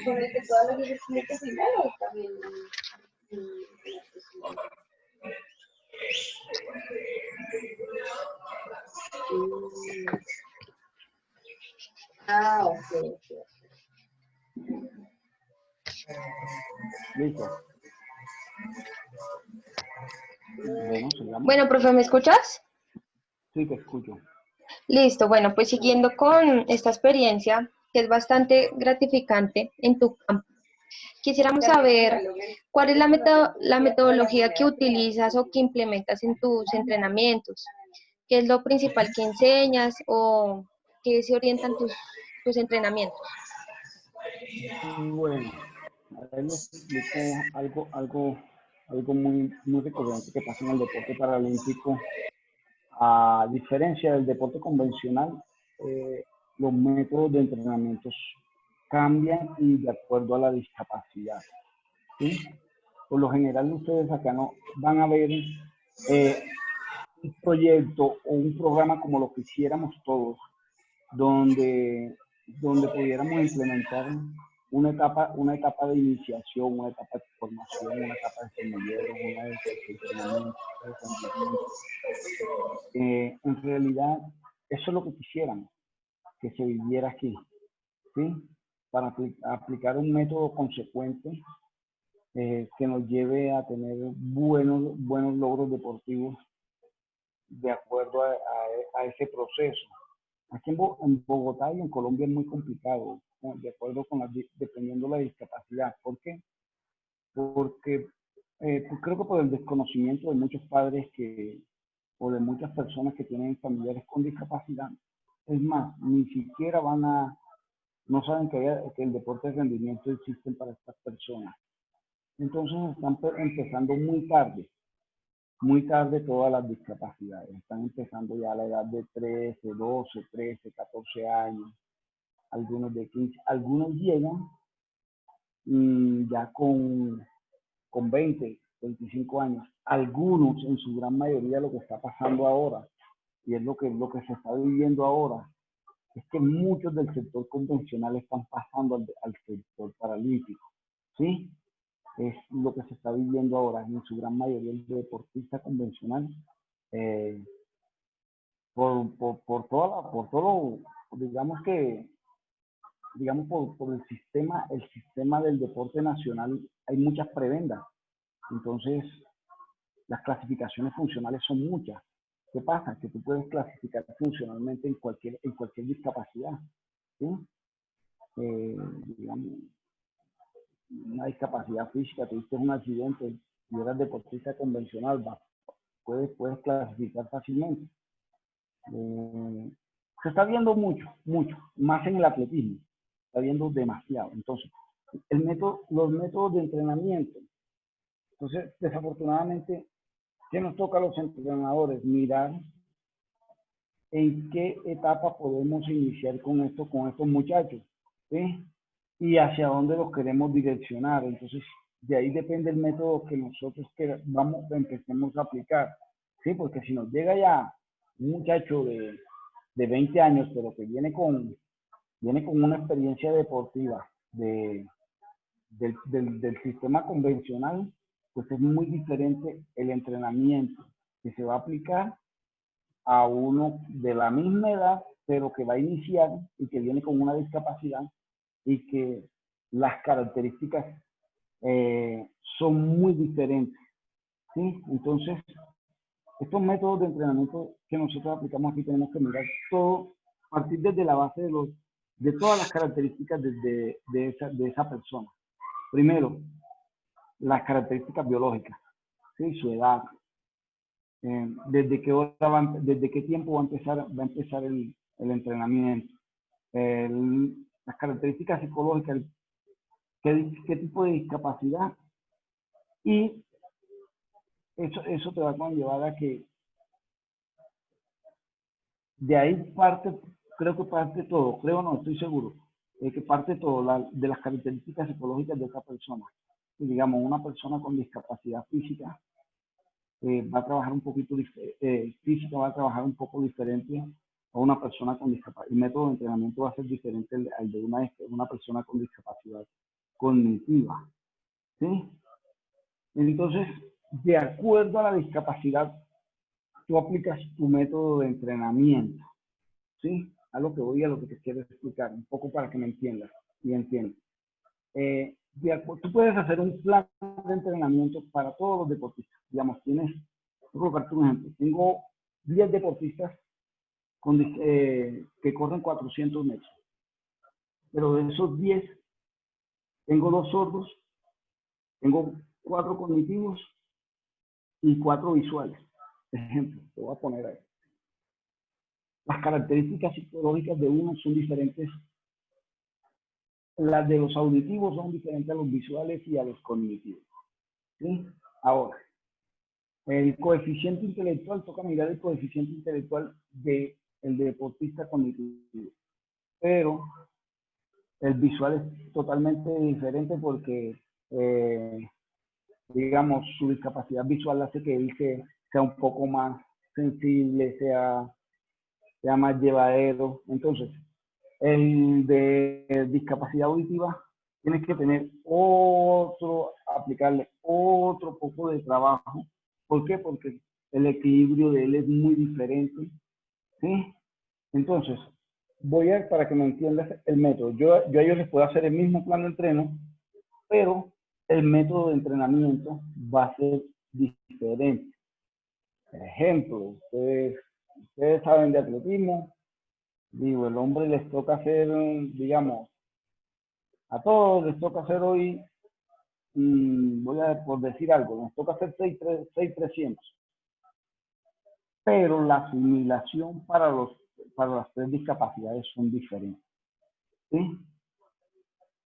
¿Con el que todas las veces tiene que final o también Ah, ok, ok. Listo. Bueno, sigamos. Bueno, profe, ¿me escuchas? Sí, te escucho. Listo, bueno, pues siguiendo con esta experiencia, que es bastante gratificante en tu campo, quisiéramos saber cuál es la metodología que utilizas o que implementas en tus entrenamientos, qué es lo principal que enseñas o qué se orientan tus entrenamientos. Bueno, a ver, les explico algo muy recurrente que pasa en el deporte paralímpico. A diferencia del deporte convencional, los métodos de entrenamiento cambian y de acuerdo a la discapacidad, ¿sí? Por lo general, ustedes acá no van a ver un proyecto o un programa como lo que hiciéramos todos, donde pudiéramos implementar una etapa de iniciación, una etapa de formación, una etapa de semilleros, una de perfeccionamiento, de rendimiento. En realidad, eso es lo que quisieran que se viviera aquí, ¿sí? Para aplicar un método consecuente que nos lleve a tener buenos logros deportivos de acuerdo a ese proceso. Aquí en Bogotá y en Colombia es muy complicado, ¿no? De acuerdo con dependiendo de la discapacidad. ¿Por qué? Porque pues creo que por el desconocimiento de muchos padres o de muchas personas que tienen familiares con discapacidad, es más, ni siquiera no saben que el deporte de rendimiento existe para estas personas. Entonces están empezando muy tarde todas las discapacidades. Están empezando ya a la edad de 13, 12, 13, 14 años, algunos de 15. Algunos llegan ya con 20, 25 años. Algunos, en su gran mayoría, lo que está pasando ahora, y es lo que se está viviendo ahora, es que muchos del sector convencional están pasando al sector paralímpico, ¿sí? Es lo que se está viviendo ahora, en su gran mayoría el deportista convencional, eh, por todo, digamos, por el sistema del deporte nacional, hay muchas prebendas. Entonces, las clasificaciones funcionales son muchas. ¿Qué pasa? Que tú puedes clasificar funcionalmente en cualquier discapacidad, ¿sí? Digamos, una discapacidad física, tuviste un accidente y eras deportista convencional, puedes clasificar fácilmente. Se está viendo mucho, más en el atletismo, se está viendo demasiado. Entonces, los métodos de entrenamiento. Entonces, desafortunadamente, ¿qué nos toca a los entrenadores? Mirar en qué etapa podemos iniciar con estos muchachos, ¿sí? Y hacia dónde los queremos direccionar. Entonces, de ahí depende el método que nosotros empecemos a aplicar, ¿sí? Porque si nos llega ya un muchacho de 20 años, pero que viene con una experiencia deportiva del sistema convencional, pues es muy diferente el entrenamiento que se va a aplicar a uno de la misma edad, pero que va a iniciar y que viene con una discapacidad y que las características son muy diferentes, ¿sí? Entonces, estos métodos de entrenamiento que nosotros aplicamos aquí tenemos que mirar todo, partir desde la base de todas las características de esa persona. Primero, las características biológicas, ¿sí? Su edad, desde qué tiempo va a empezar el entrenamiento, las características psicológicas, qué tipo de discapacidad, y eso te va a conllevar a que de ahí creo que parte todo, no, estoy seguro, que parte todo de las características psicológicas de esa persona. Y digamos, una persona con discapacidad física va a trabajar un poquito física, va a trabajar un poco diferente a una persona con discapacidad. El método de entrenamiento va a ser diferente al de una persona con discapacidad cognitiva. ¿Sí? Entonces, de acuerdo a la discapacidad, tú aplicas tu método de entrenamiento. ¿Sí? A lo que voy, a lo que te quiero explicar, un poco para que me entiendas y entiendas. Tú puedes hacer un plan de entrenamiento para todos los deportistas. Digamos, voy a colocarte un ejemplo. Tengo 10 deportistas que corren 400 metros. Pero de esos 10, tengo 2 sordos, tengo 4 cognitivos y 4 visuales. Ejemplo, te voy a poner ahí. Las características psicológicas de uno son diferentes. Las de los auditivos son diferentes a los visuales y a los cognitivos. ¿Sí? Ahora, el coeficiente intelectual, toca mirar el coeficiente intelectual del deportista cognitivo. Pero el visual es totalmente diferente porque, digamos, su discapacidad visual hace que él sea un poco más sensible, sea más llevadero. Entonces, el de discapacidad auditiva tienes que aplicarle otro poco de trabajo. ¿Por qué? Porque el equilibrio de él es muy diferente. ¿Sí? Entonces, voy a, para que me entiendas el método. Yo a ellos les puedo hacer el mismo plan de entreno, pero el método de entrenamiento va a ser diferente. Por ejemplo, ustedes saben de atletismo. Digo, el hombre les toca hacer, digamos, a todos les toca hacer hoy, por decir algo, les toca hacer 6,300. Pero la asimilación para las 3 discapacidades son diferentes. ¿Sí?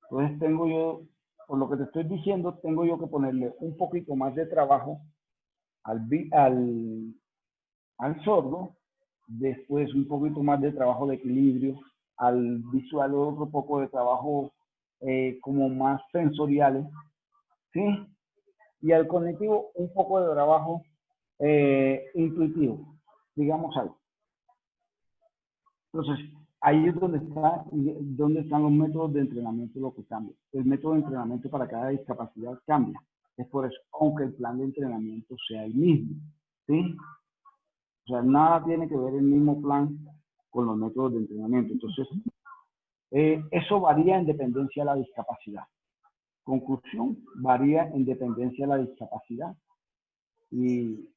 Entonces tengo yo, por lo que te estoy diciendo, tengo yo que ponerle un poquito más de trabajo al sordo, después un poquito más de trabajo de equilibrio, al visual otro poco de trabajo como más sensoriales, ¿sí? Y al cognitivo un poco de trabajo intuitivo, digamos algo. Entonces, ahí es donde están los métodos de entrenamiento, lo que cambia. El método de entrenamiento para cada discapacidad cambia. Es por eso, aunque el plan de entrenamiento sea el mismo, ¿sí? O sea, nada tiene que ver el mismo plan con los métodos de entrenamiento. Entonces, eso varía en dependencia de la discapacidad. Conclusión, varía en dependencia de la discapacidad y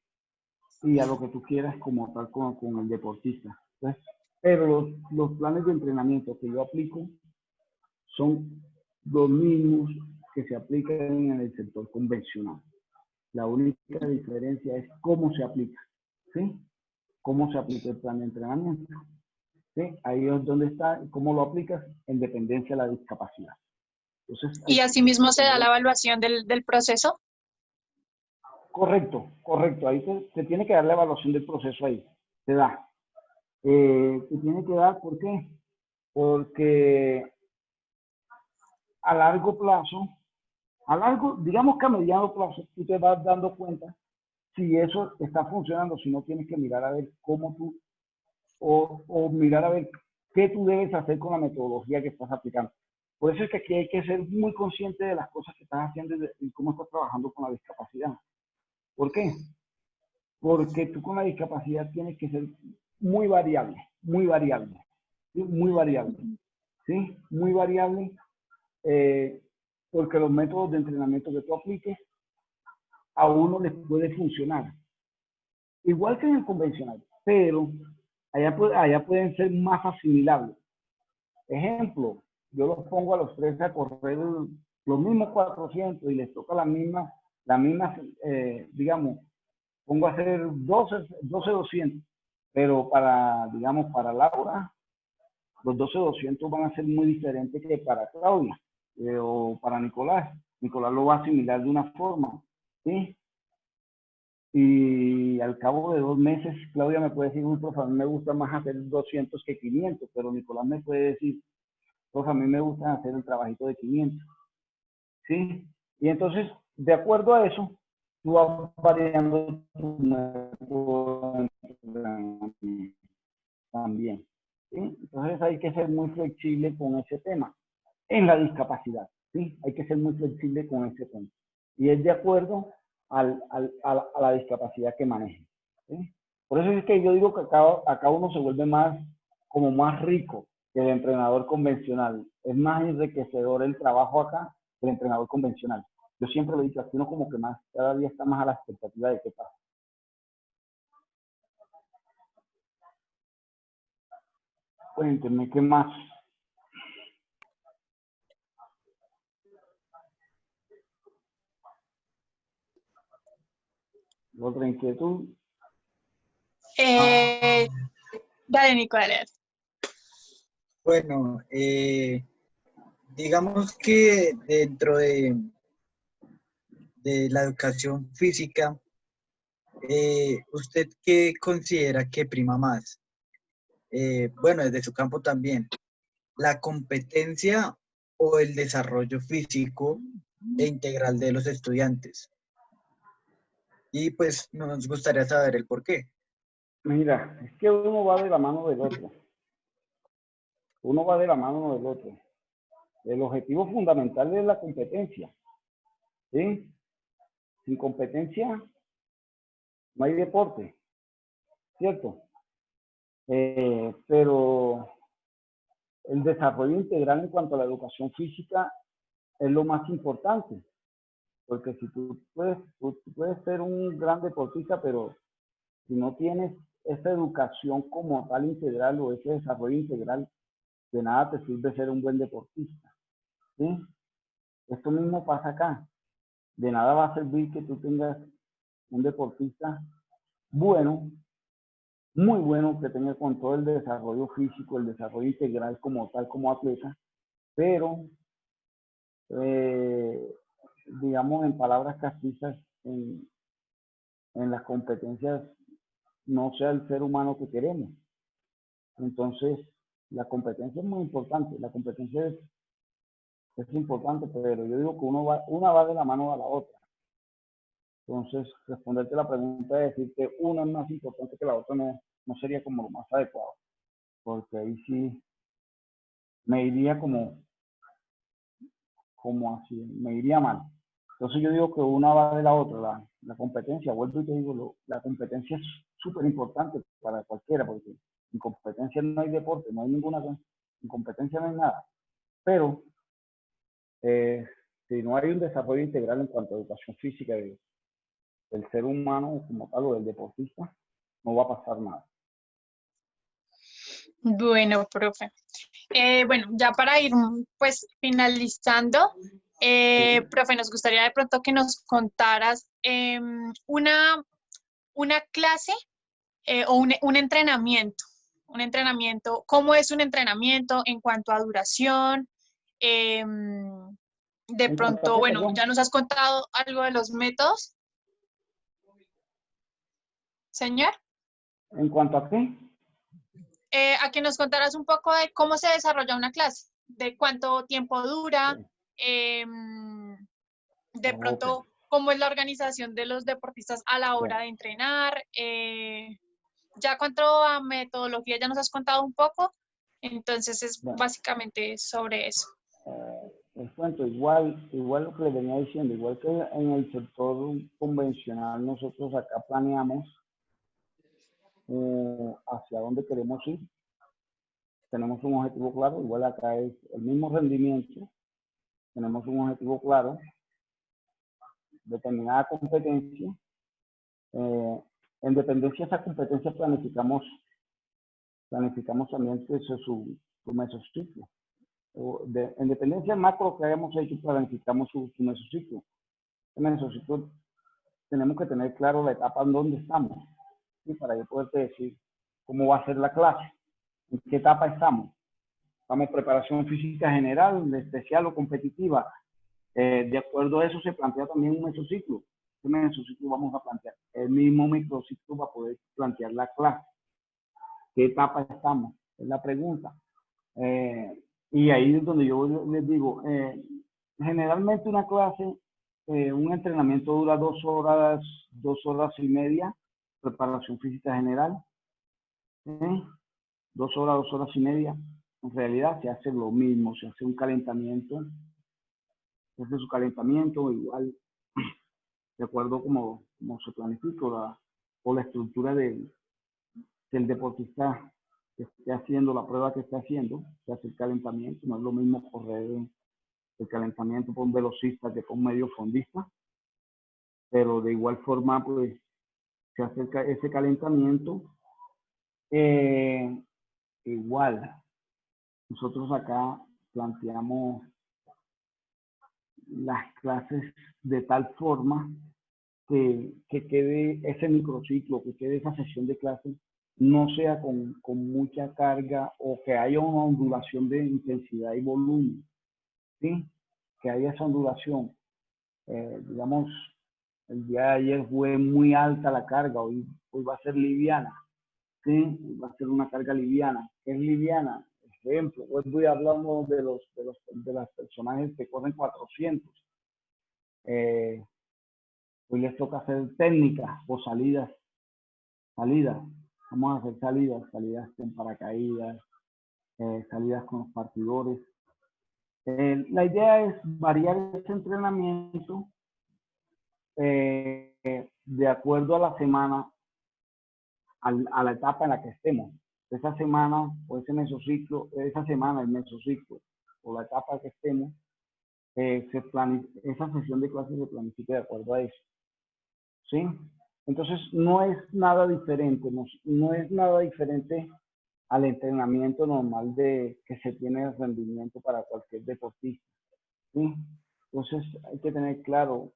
a lo que tú quieras como tal con el deportista. Entonces, pero los planes de entrenamiento que yo aplico son los mismos que se aplican en el sector convencional. La única diferencia es cómo se aplica, ¿sí? Cómo se aplica el plan de entrenamiento. ¿Sí? Ahí es donde está, cómo lo aplicas en dependencia de la discapacidad. Entonces, ¿Y asimismo se da la evaluación del proceso? Correcto. Ahí te tiene que dar la evaluación del proceso ahí. Te da. Te tiene que dar, ¿por qué? Porque a largo plazo, digamos que a mediano plazo, tú te vas dando cuenta si eso está funcionando, si no tienes que mirar a ver cómo tú, o mirar a ver qué tú debes hacer con la metodología que estás aplicando. Por eso es que aquí hay que ser muy consciente de las cosas que estás haciendo y cómo estás trabajando con la discapacidad. ¿Por qué? Porque tú con la discapacidad tienes que ser muy variable, ¿sí? Muy variable, ¿sí? Muy variable, porque los métodos de entrenamiento que tú apliques a uno les puede funcionar. Igual que en el convencional, pero allá pueden ser más asimilables. Ejemplo, yo los pongo a los 3 a correr los mismos 400 y les toca la misma digamos, pongo a hacer 12,200, pero digamos, para Laura, los 12,200 van a ser muy diferentes que para Claudia o para Nicolás. Nicolás lo va a asimilar de una forma, ¿sí? Y al cabo de 2 meses, Claudia me puede decir, profe, a mí me gusta más hacer 200 que 500, pero Nicolás me puede decir, profe, a mí me gusta hacer el trabajito de 500, ¿sí? Y entonces, de acuerdo a eso, tú vas variando tu método también. ¿sí? Entonces hay que ser muy flexible con ese tema. En la discapacidad, ¿sí? Hay que ser muy flexible con ese tema. Y es de acuerdo a la discapacidad que maneje, ¿sí? Por eso es que yo digo que acá uno se vuelve más, como más rico que el entrenador convencional. Es más enriquecedor el trabajo acá que el entrenador convencional. Yo siempre lo he dicho, aquí uno como que más, cada día está más a la expectativa de qué pasa. Cuéntenme, ¿qué más? ¿Otra inquietud? Dale, Nico, dale. Bueno, digamos que dentro de la educación física, ¿usted qué considera que prima más? Bueno, desde su campo también, ¿la competencia o el desarrollo físico e integral de los estudiantes? Y pues nos gustaría saber el por qué. Mira, es que uno va de la mano del otro. Uno va de la mano del otro. El objetivo fundamental es la competencia, ¿sí? Sin competencia no hay deporte, ¿cierto? Pero el desarrollo integral en cuanto a la educación física es lo más importante, porque si tú puedes ser un gran deportista, pero si no tienes esa educación como tal integral o ese desarrollo integral, de nada te sirve ser un buen deportista, ¿sí? Esto mismo pasa acá. De nada va a servir que tú tengas un deportista bueno, muy bueno, que tenga con todo el desarrollo físico, el desarrollo integral como tal, como atleta, pero, digamos, en palabras castizas, en las competencias no sea el ser humano que queremos. Entonces, la competencia es muy importante, la competencia es importante, pero yo digo que una va de la mano a la otra. Entonces, responderte la pregunta de decir que una es más importante que la otra no sería como lo más adecuado, porque ahí sí me iría como así, me iría mal. Entonces yo digo que una va de la otra, la competencia, vuelvo y te digo, la competencia es súper importante para cualquiera, porque en competencia no hay deporte, no hay ninguna, en competencia no hay nada. Pero si no hay un desarrollo integral en cuanto a educación física del ser humano como tal o del deportista, no va a pasar nada. Bueno, profe. Bueno, ya para ir pues finalizando, profe, nos gustaría de pronto que nos contaras una clase o un entrenamiento. Un entrenamiento, ¿cómo es un entrenamiento en cuanto a duración? De En cuanto a pronto, qué, bueno, perdón, ya nos has contado algo de los métodos, señor. en cuanto a qué, A que nos contaras un poco de cómo se desarrolla una clase, de cuánto tiempo dura, de ok. pronto cómo es la organización de los deportistas a la hora Bueno, de entrenar. Ya cuanto a metodología ya nos has contado un poco, entonces es bueno. básicamente sobre eso. Les cuento, igual lo que les venía diciendo, igual que en el sector convencional, nosotros acá planeamos hacia dónde queremos ir. Tenemos un objetivo claro, igual acá es el mismo rendimiento, tenemos un objetivo claro, determinada competencia. En dependencia de esa competencia planificamos también su mesociclo. En dependencia del macro que hayamos hecho, planificamos su mesociclo. En el mesociclo tenemos que tener claro la etapa en donde estamos, ¿sí? Para yo poderte decir cómo va a ser la clase, en qué etapa estamos. Estamos en preparación física general, especial o competitiva. De acuerdo a eso se plantea también un mesociclo. Este mesociclo vamos a plantear el mismo microciclo para poder plantear la clase. ¿Qué etapa estamos? Es la pregunta. Y ahí es donde yo les digo, generalmente una clase, un entrenamiento dura 2 horas, 2 horas y media, preparación física general. 2 horas y media, en realidad se hace lo mismo, se hace un calentamiento, se hace su calentamiento igual, de acuerdo como se planifica o la estructura del deportista que esté haciendo la prueba que esté haciendo, se hace el calentamiento, no es lo mismo correr el calentamiento por un velocista que por un medio fondista, pero de igual forma pues se hace ese calentamiento. Igual, nosotros acá planteamos las clases de tal forma que quede ese microciclo, que quede esa sesión de clases, no sea con mucha carga o que haya una ondulación de intensidad y volumen, ¿sí? Que haya esa ondulación. Digamos, el día de ayer fue muy alta la carga, hoy va a ser liviana, ¿sí? Va a ser una carga liviana. ¿Qué es liviana? Ejemplo, hoy voy hablando de los personajes que corren 400. Hoy les toca hacer técnicas o salidas. Vamos a hacer salidas con paracaídas, salidas con los partidores. La idea es variar ese entrenamiento de acuerdo a la semana, a la etapa en la que estemos. Esa semana o ese mesociclo, esa semana el mesociclo o la etapa que estemos, esa sesión de clases se planifica de acuerdo a eso. ¿Sí? Entonces no es nada diferente, no es nada diferente al entrenamiento normal que se tiene de rendimiento para cualquier deportista. ¿Sí? Entonces hay que tener claro,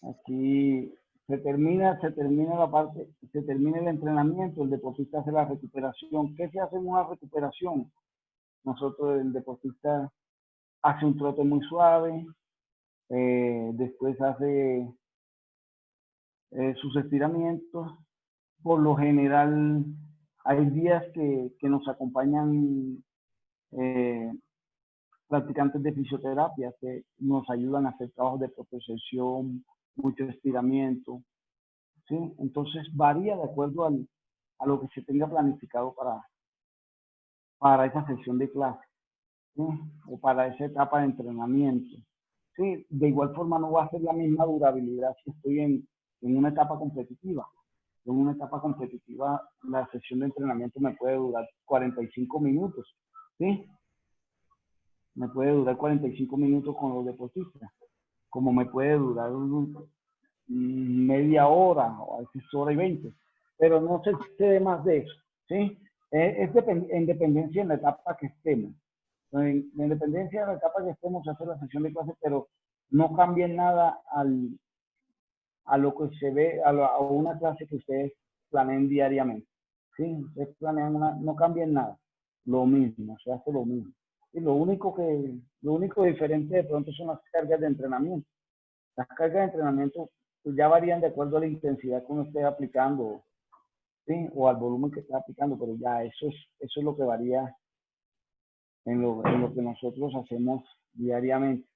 aquí se termina el entrenamiento, el deportista hace la recuperación. ¿Qué se hace en una recuperación? Nosotros, el deportista hace un trote muy suave, después hace sus estiramientos. Por lo general, hay días que nos acompañan practicantes de fisioterapia que nos ayudan a hacer trabajos de propiocepción, mucho estiramiento, ¿sí? Entonces varía de acuerdo a lo que se tenga planificado para esa sesión de clase, ¿sí? O para esa etapa de entrenamiento. Sí, de igual forma no va a ser la misma durabilidad si estoy en una etapa competitiva. En una etapa competitiva la sesión de entrenamiento me puede durar 45 minutos, ¿sí? Me puede durar 45 minutos con los deportistas, como me puede durar media hora o a veces hora y 20, pero no se excede más de eso, ¿sí? En dependencia en la etapa que estemos. En dependencia de la etapa que estemos, se hace la sesión de clase, pero no cambie nada a lo que se ve, a una clase que ustedes planeen diariamente. ¿Sí? Ustedes planean no cambien nada, lo mismo, se hace lo mismo. Y lo único diferente de pronto son las cargas de entrenamiento. Las cargas de entrenamiento pues, ya varían de acuerdo a la intensidad que uno esté aplicando, ¿sí? O al volumen que esté aplicando, pero ya eso es lo que varía en lo que nosotros hacemos diariamente.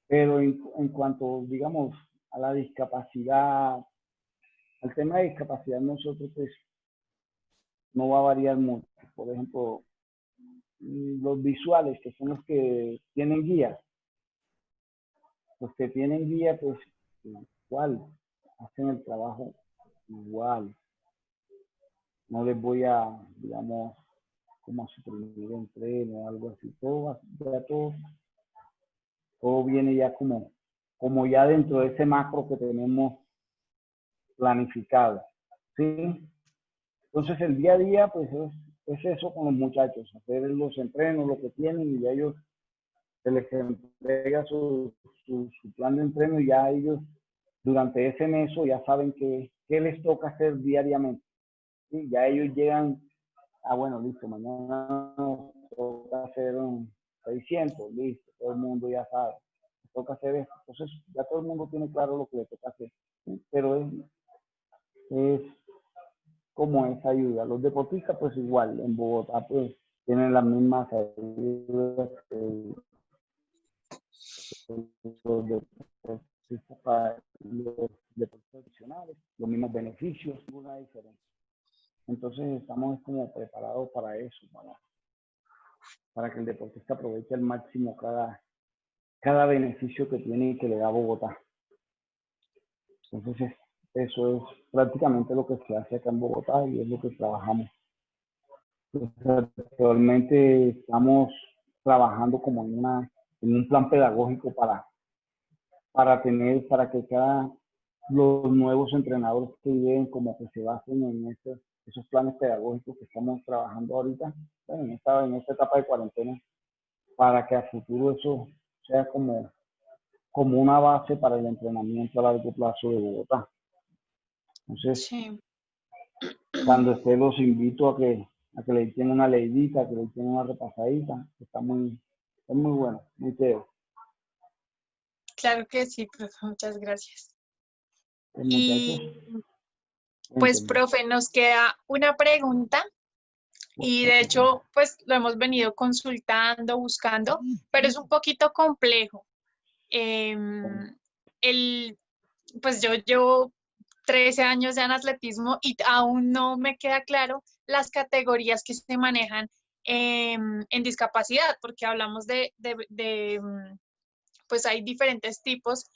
Pero en cuanto, digamos, a la discapacidad, al tema de discapacidad, nosotros pues no va a variar mucho. Por ejemplo, los visuales, que son los que tienen guía, los que tienen guía, pues igual, hacen el trabajo igual. No les voy a, digamos, como suprimir entreno o algo así. Todo viene ya como ya dentro de ese macro que tenemos planificado. ¿Sí? Entonces el día a día, pues es eso con los muchachos, hacer los entrenos, lo que tienen, y a ellos se les entrega su plan de entreno y ya ellos durante ese mes ya saben qué les toca hacer diariamente. ¿Sí? Ya ellos llegan, bueno, listo, mañana nos toca hacer un 600, listo, todo el mundo ya sabe, nos toca hacer esto. Entonces ya todo el mundo tiene claro lo que le toca hacer, ¿sí? Pero es como esa ayuda. Los deportistas pues igual, en Bogotá pues tienen las mismas ayudas que los deportistas para los deportistas tradicionales, los mismos beneficios, ninguna diferencia. Entonces estamos como preparados para eso, para que el deportista aproveche al máximo cada beneficio que tiene y que le da Bogotá. Entonces eso es prácticamente lo que se hace acá en Bogotá y es lo que trabajamos. Entonces, actualmente estamos trabajando como en un plan pedagógico para que los nuevos entrenadores que lleguen como que se basen en esos planes pedagógicos que estamos trabajando ahorita, bueno, en esta etapa de cuarentena, para que a futuro eso sea como una base para el entrenamiento a largo plazo de Bogotá. Entonces, Sí. cuando esté los invito a que le echen una leidita, que le echen una repasadita, está muy bueno, muy chévere. Claro que sí, profe, muchas gracias. Muchachos, Y pues, profe, nos queda una pregunta y de hecho, pues lo hemos venido consultando, buscando, pero es un poquito complejo. Pues yo llevo 13 años ya en atletismo y aún no me queda claro las categorías que se manejan en discapacidad, porque hablamos pues hay diferentes tipos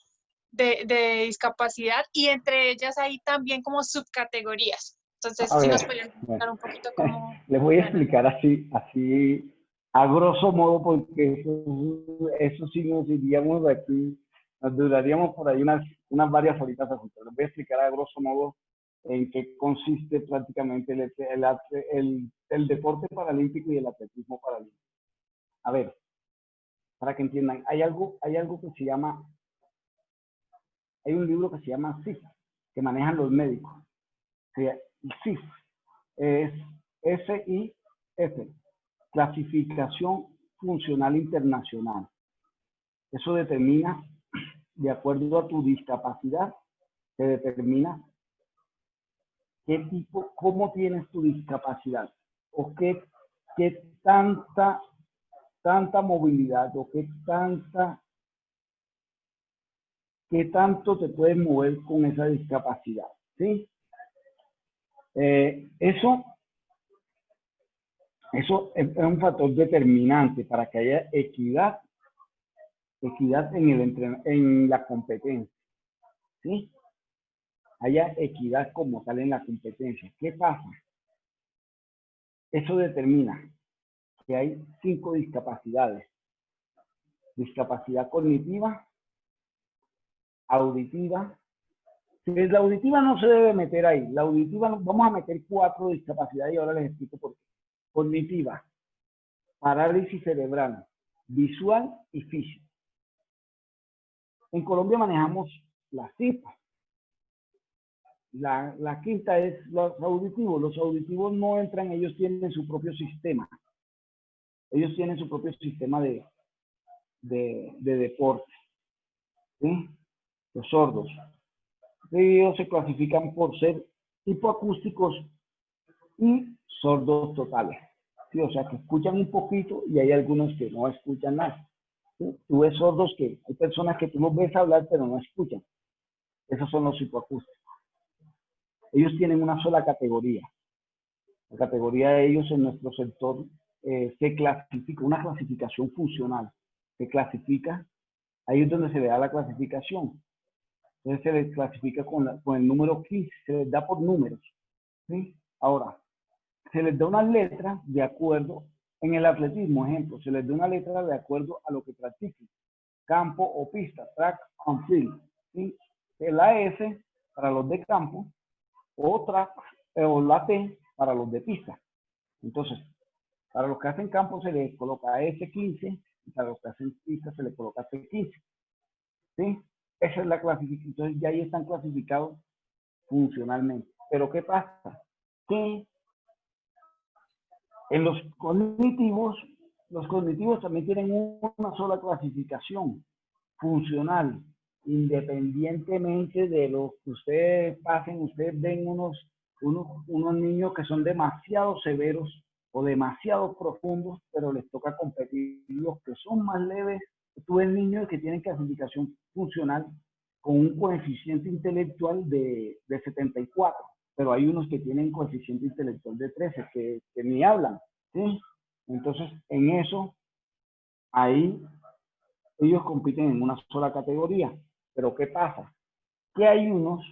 de discapacidad y entre ellas hay también como subcategorías. Entonces, a si ver, nos podrían explicar un poquito cómo... les voy a explicar así a grosso modo, porque eso sí nos iríamos de aquí, nos duraríamos por ahí unas varias horitas así, pero les voy a explicar a grosso modo en qué consiste prácticamente el deporte paralímpico y el atletismo paralímpico. A ver, para que entiendan, hay algo que se llama, hay un libro que se llama SIF, que manejan los médicos. SIF es SIF, Clasificación Funcional Internacional. Eso determina, de acuerdo a tu discapacidad, se determina cómo tienes tu discapacidad o qué tanta movilidad o qué tanto te puedes mover con esa discapacidad, ¿sí? Eso es un factor determinante para que haya equidad en la competencia, ¿sí? Haya equidad como tal en la competencia. ¿Qué pasa? Eso determina que hay 5 discapacidades. Discapacidad cognitiva, auditiva. La auditiva no se debe meter ahí. La auditiva vamos a meter 4 discapacidades y ahora les explico por qué. Cognitiva, parálisis cerebral, visual y física. En Colombia manejamos la CIPA. La quinta es los auditivos. Los auditivos no entran, ellos tienen su propio sistema. Ellos tienen su propio sistema de deporte. ¿Sí? Los sordos. Ellos se clasifican por ser hipoacústicos y sordos totales. ¿Sí? O sea, que escuchan un poquito y hay algunos que no escuchan nada. ¿Sí? Tú ves sordos que hay personas que tú los ves hablar pero no escuchan. Esos son los hipoacústicos. Ellos tienen una sola categoría. La categoría de ellos en nuestro sector se clasifica, una clasificación funcional. Se clasifica, ahí es donde se le da la clasificación. Entonces se les clasifica con el número 15, se les da por números. ¿Sí? Ahora, se les da una letra de acuerdo, en el atletismo, ejemplo, se les da una letra de acuerdo a lo que practiquen. Campo o pista, track and field. ¿Sí? La S para los de campo, o la T para los de pista. Entonces, para los que hacen campo se les coloca S15 y para los que hacen pista se les coloca C15. ¿Sí? Esa es la clasificación. Entonces ya ahí están clasificados funcionalmente. Pero ¿qué pasa? Que en los cognitivos también tienen una sola clasificación funcional. Independientemente de lo que ustedes pasen, ustedes ven unos niños que son demasiado severos o demasiado profundos, pero les toca competir. Los que son más leves, tú ves niños que tienen clasificación funcional con un coeficiente intelectual de 74. pero hay unos que tienen coeficiente intelectual de 13, que ni hablan, ¿sí? Entonces, en eso, ahí ellos compiten en una sola categoría. Pero ¿qué pasa? Que hay unos,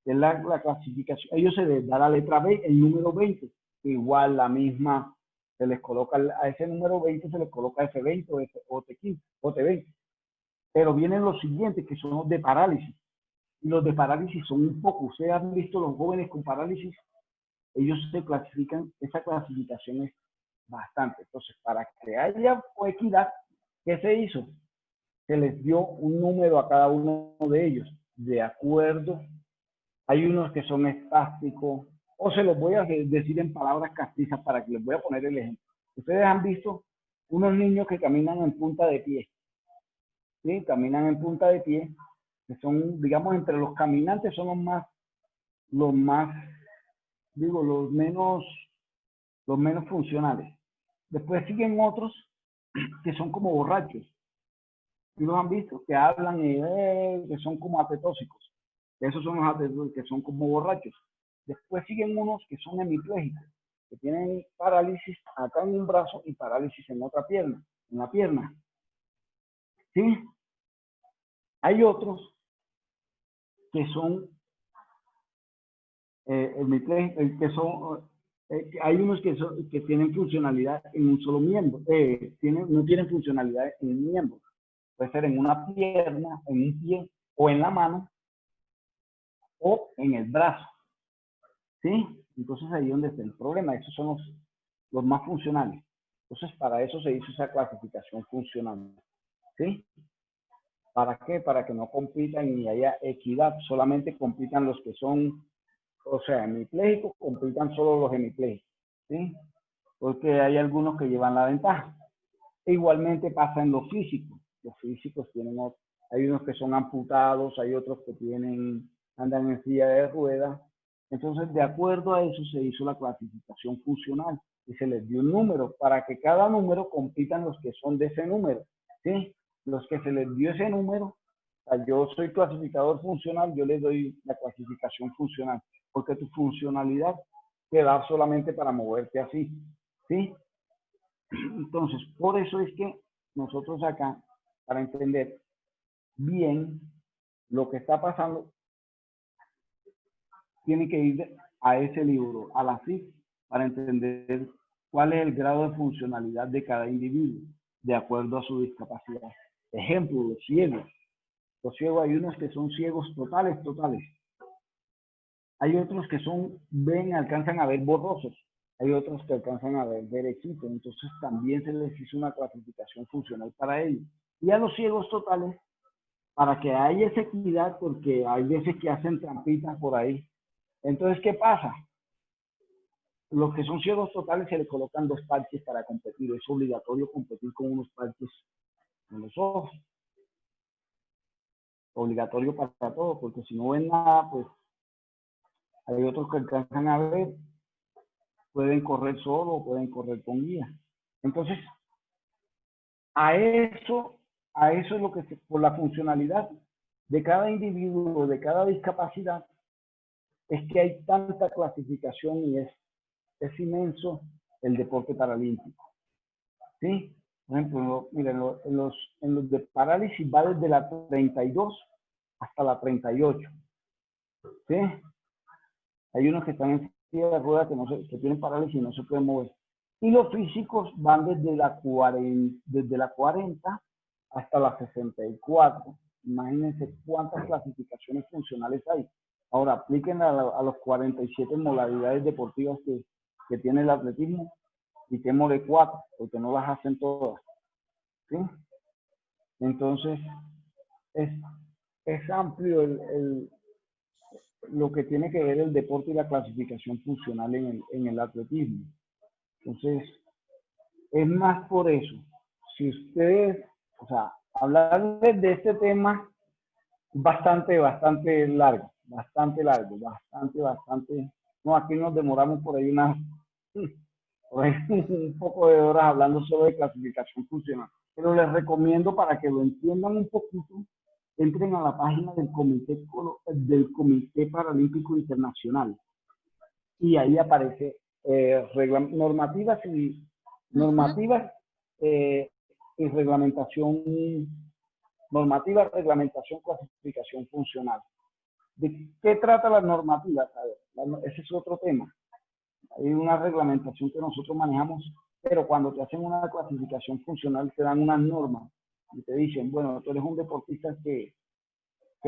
que la clasificación, ellos se les da la letra B, el número 20, igual la misma, se les coloca a ese número 20, se les coloca F20 o T15 o T20. Pero vienen los siguientes, que son los de parálisis. Y los de parálisis son un poco. Ustedes han visto los jóvenes con parálisis, ellos se clasifican, esa clasificación es bastante. Entonces, para que haya equidad, ¿qué se hizo? Se les dio un número a cada uno de ellos, de acuerdo. Hay unos que son espásticos, o se los voy a decir en palabras castizas para que les voy a poner el ejemplo. Ustedes han visto unos niños que caminan en punta de pie, ¿sí? Caminan en punta de pie, que son, digamos, entre los caminantes son los menos funcionales. Después siguen otros que son como borrachos. ¿Sí los han visto? Que hablan y que son como atetóxicos. Esos son los atetóxicos que son como borrachos. Después siguen unos que son hemiplégicos, que tienen parálisis acá en un brazo y parálisis en otra pierna, en la pierna. ¿Sí? Hay otros que son hemiplégicos, hay unos que tienen funcionalidad en un solo miembro, no tienen funcionalidad en un miembro. Puede ser en una pierna, en un pie, o en la mano, o en el brazo. ¿Sí? Entonces ahí es donde está el problema. Esos son los más funcionales. Entonces para eso se hizo esa clasificación funcional. ¿Sí? ¿Para qué? Para que no compitan y haya equidad. Solamente compitan los que son, o sea, hemiplégicos, compitan solo los hemiplégicos. ¿Sí? Porque hay algunos que llevan la ventaja. E igualmente pasa en los físicos. Los físicos hay unos que son amputados, hay otros que andan en silla de ruedas. Entonces, de acuerdo a eso se hizo la clasificación funcional y se les dio un número para que cada número compitan los que son de ese número, ¿sí? Los que se les dio ese número, o sea, yo soy clasificador funcional, yo les doy la clasificación funcional, porque tu funcionalidad te da solamente para moverte así, ¿sí? Entonces, por eso es que nosotros acá, para entender bien lo que está pasando, tiene que ir a ese libro, a la FIC, para entender cuál es el grado de funcionalidad de cada individuo, de acuerdo a su discapacidad. Ejemplo, los ciegos. Los ciegos, hay unos que son ciegos totales. Hay otros que alcanzan a ver borrosos. Hay otros que alcanzan a ver derechitos. Entonces también se les hizo una clasificación funcional para ellos. Y a los ciegos totales, para que haya esa equidad, porque hay veces que hacen trampitas por ahí. Entonces, ¿qué pasa? Los que son ciegos totales se les colocan 2 parches para competir. Es obligatorio competir con unos parches en los ojos. Obligatorio para todos, porque si no ven nada, pues hay otros que alcanzan a ver, pueden correr solo o pueden correr con guía. Entonces, a eso es lo que por la funcionalidad de cada individuo, de cada discapacidad, es que hay tanta clasificación y es inmenso el deporte paralímpico. ¿Sí? Por ejemplo, miren, en los de parálisis va desde la 32 hasta la 38. ¿Sí? Hay unos que están en silla de ruedas que tienen parálisis y no se pueden mover. Y los físicos van desde la 40 hasta la 64. Imagínense cuántas clasificaciones funcionales hay. Ahora, apliquen a los 47 modalidades deportivas que tiene el atletismo y démosle 4, porque no las hacen todas. ¿Sí? Entonces, es amplio lo que tiene que ver el deporte y la clasificación funcional en el atletismo. Entonces, es más por eso. Si ustedes, o sea, hablarles de este tema bastante largo. No, aquí nos demoramos por ahí un poco de horas hablando solo de clasificación funcional. Pero les recomiendo, para que lo entiendan un poquito, entren a la página del Comité Paralímpico Internacional. y ahí aparece normativas y reglamentación, normativa, reglamentación, clasificación funcional. ¿De qué trata las normativas? A ver, ese es otro tema. Hay una reglamentación que nosotros manejamos, pero cuando te hacen una clasificación funcional te dan unas normas y te dicen, bueno, tú eres un deportista que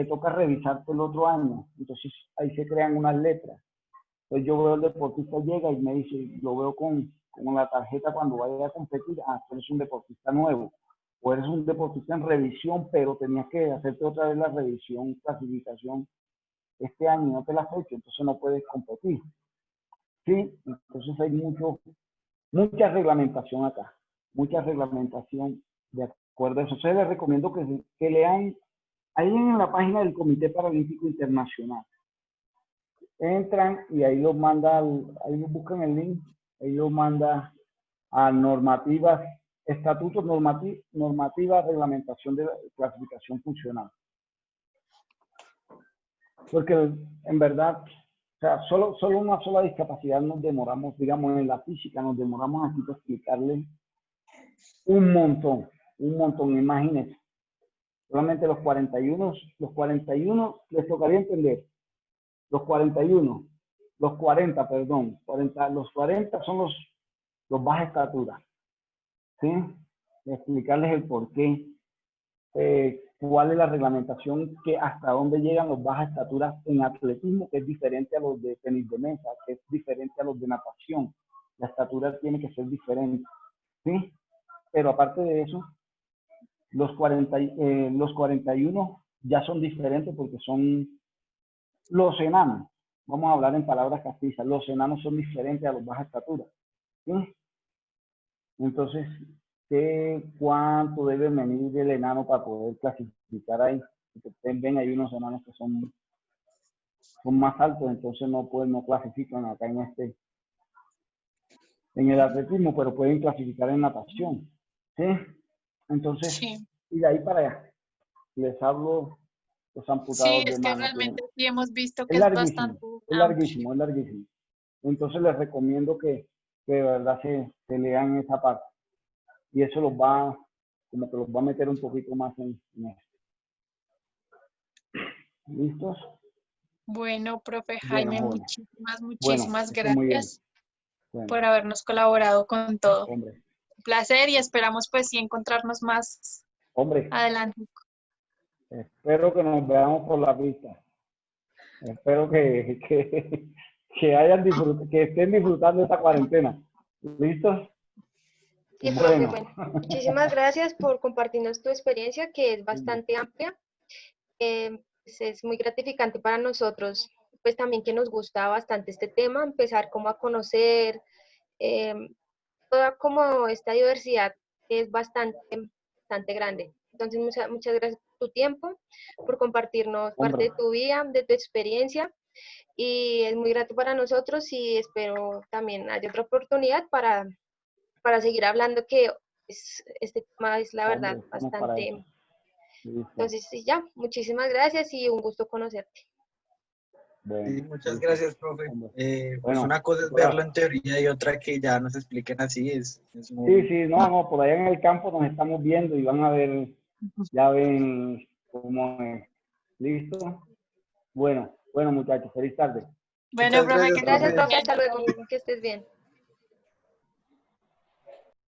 toca revisarte el otro año. Entonces ahí se crean unas letras. Entonces yo veo el deportista llega y me dice, lo veo con la tarjeta cuando vaya a competir, tú eres un deportista nuevo, o eres un deportista en revisión, pero tenías que hacerte otra vez la revisión, clasificación este año y no te la has hecho, entonces no puedes competir. ¿Sí? Entonces hay mucha reglamentación acá, mucha reglamentación de acuerdo a eso. Entonces les recomiendo que lean ahí en la página del Comité Paralímpico Internacional. Entran y ahí los manda, ahí buscan el link, ahí los manda a normativas, estatutos, normativas, reglamentación de clasificación funcional. Porque en verdad, o sea, solo una sola discapacidad nos demoramos, digamos, en la física, nos demoramos aquí para explicarle un montón, imagínense. Solamente los 41 les tocaría entender. Los 40 son los baja estatura, ¿sí? Explicarles el por qué, cuál es la reglamentación, que hasta dónde llegan los baja estaturas en atletismo, que es diferente a los de tenis de mesa, que es diferente a los de natación. La estatura tiene que ser diferente, ¿sí? Pero aparte de eso, los 41 ya son diferentes porque son los enanos. Vamos a hablar en palabras castizas. Los enanos son diferentes a los baja estatura, ¿sí? Entonces, ¿cuánto debe medir el enano para poder clasificar ahí? Porque ustedes ven, hay unos enanos que son más altos, entonces no clasifican acá en el atletismo, pero pueden clasificar en natación, ¿sí? Entonces, sí. Y de ahí para allá, les hablo los amputados de mano. Sí, es que realmente sí hemos visto que es bastante larguísimo. Entonces les recomiendo que de verdad se lean esa parte. Y eso los va a meter un poquito más en esto. ¿Listos? Bueno, profe Jaime, bueno, muchísimas gracias por habernos colaborado con todo. Hombre. Un placer y esperamos pues sí encontrarnos más adelante. Espero que nos veamos por la pista. Espero que estén disfrutando esta cuarentena. ¿Listos? Sí, profe, bueno, muchísimas gracias por compartirnos tu experiencia, que es bastante amplia. Pues es muy gratificante para nosotros, pues también que nos gusta bastante este tema, empezar como a conocer toda como esta diversidad que es bastante grande. Entonces, muchas gracias por tu tiempo, por compartirnos parte de tu vida, de tu experiencia, y es muy grato para nosotros y espero también haya otra oportunidad para seguir hablando, que este tema es la verdad bastante. Entonces, sí, ya, muchísimas gracias y un gusto conocerte. Sí, muchas gracias, profe. Pues una cosa es verlo en teoría y otra que ya nos expliquen así. Es muy... Sí, no, por allá en el campo nos estamos viendo y van a ver, ya ven cómo es. ¿Listo? Bueno, muchachos, feliz tarde. Bueno, profe, gracias, profe, hasta luego, que estés bien.